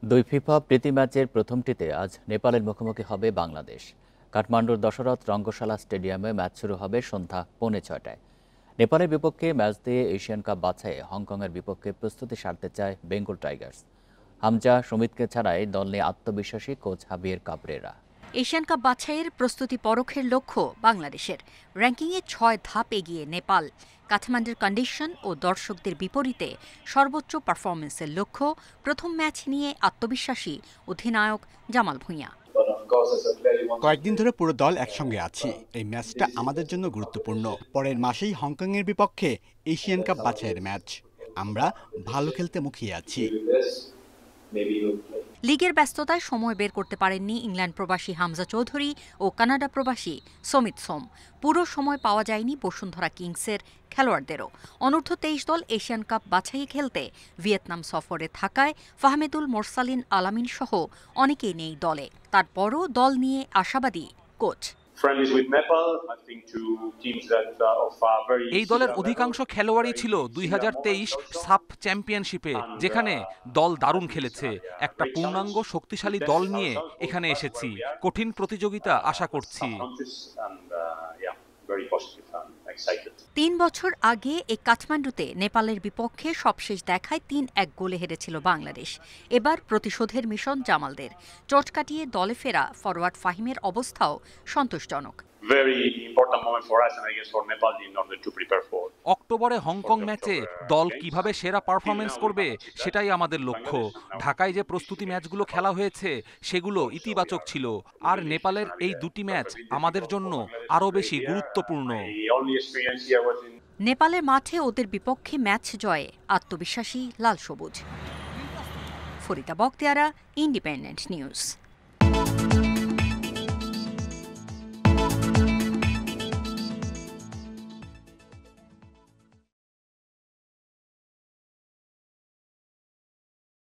দুই ফিফা প্রীতি ম্যাচের প্রথমটিতে আজ নেপালের মুখোমুখি হবে বাংলাদেশ। কাঠমান্ডুর দশরথ রঙ্গশালা স্টেডিয়ামে ম্যাচ শুরু হবে সন্ধ্যা 6:45-টায়। নেপালের বিপক্ষে ম্যাচ দিয়ে এশিয়ান কাপ বাছাইয়ে হংকংয়ের বিপক্ষে প্রস্তুতি সারতে চায় বেঙ্গল টাইগার্স। হামজা সুমিতকে ছাড়াই দল নিয়ে আত্মবিশ্বাসী কোচ হাবিয়ের কাবরেরা। এশিয়ান কাপ বাছাইয়ের প্রস্তুতি পরখের লক্ষ্য বাংলাদেশের। র্যাঙ্কিংয়ে 6 ধাপ এগিয়ে নেপাল। কাঠমান্ডুর কন্ডিশন ও দর্শকদের বিপরীতে সর্বোচ্চ পারফরমেন্সের লক্ষ্য। প্রথম ম্যাচ নিয়ে আত্মবিশ্বাসী অধিনায়ক জামাল ভুঁইয়া। কয়েকদিন ধরে পুরো দল একসঙ্গে আছি। এই ম্যাচটা আমাদের জন্য গুরুত্বপূর্ণ। পরের মাসেই হংকংয়ের বিপক্ষে এশিয়ান কাপ বাছাইয়ের ম্যাচ। আমরা ভালো খেলতে মুখিয়ে আছি। লিগের ব্যস্ততায় সময় বের করতে পারেননি ইংল্যান্ড প্রবাসী হামজা চৌধুরী ও কানাডা প্রবাসী সমিত সোম। পুরো সময় পাওয়া যায়নি বসুন্ধরা কিংসের খেলোয়াড়দেরও। অনূর্ধ্ব 23 দল এশিয়ান কাপ বাছাইয়ে খেলতে ভিয়েতনাম সফরে থাকায় ফাহমেদুল মোরসালিন আলামিন সহ অনেকেই নেই দলে। তারপরও দল নিয়ে আশাবাদী কোচ। এই দলের অধিকাংশ খেলোয়াড়ই ছিল 2023 সাফ চ্যাম্পিয়নশিপে, যেখানে দল দারুণ খেলেছে। একটা পূর্ণাঙ্গ শক্তিশালী দল নিয়ে এখানে এসেছি। কঠিন প্রতিযোগিতা আশা করছি। 3 বছর আগে এই কাঠমান্ডুতে নেপালের বিপক্ষে সবশেষ দেখায় 3-1 গোলে হেরেছিল বাংলাদেশ। এবার প্রতিশোধের মিশন জামালদের। চোট কাটিয়ে দলে ফেরা ফরওয়ার্ড ফাহিমের অবস্থাও সন্তোষজনক। অক্টোবরে হংকং ম্যাচে দল কিভাবে সেরা পারফরমেন্স করবে সেটাই আমাদের লক্ষ্য। ঢাকায় যে প্রস্তুতি ম্যাচগুলো খেলা হয়েছে সেগুলো ইতিবাচক ছিল, আর নেপালের এই দুটি ম্যাচ আমাদের জন্য আরও বেশি গুরুত্বপূর্ণ। নেপালের মাঠে ওদের বিপক্ষে ম্যাচ জয়ে আত্মবিশ্বাসী লাল সবুজ। Farida Bakhtiyara, independent news.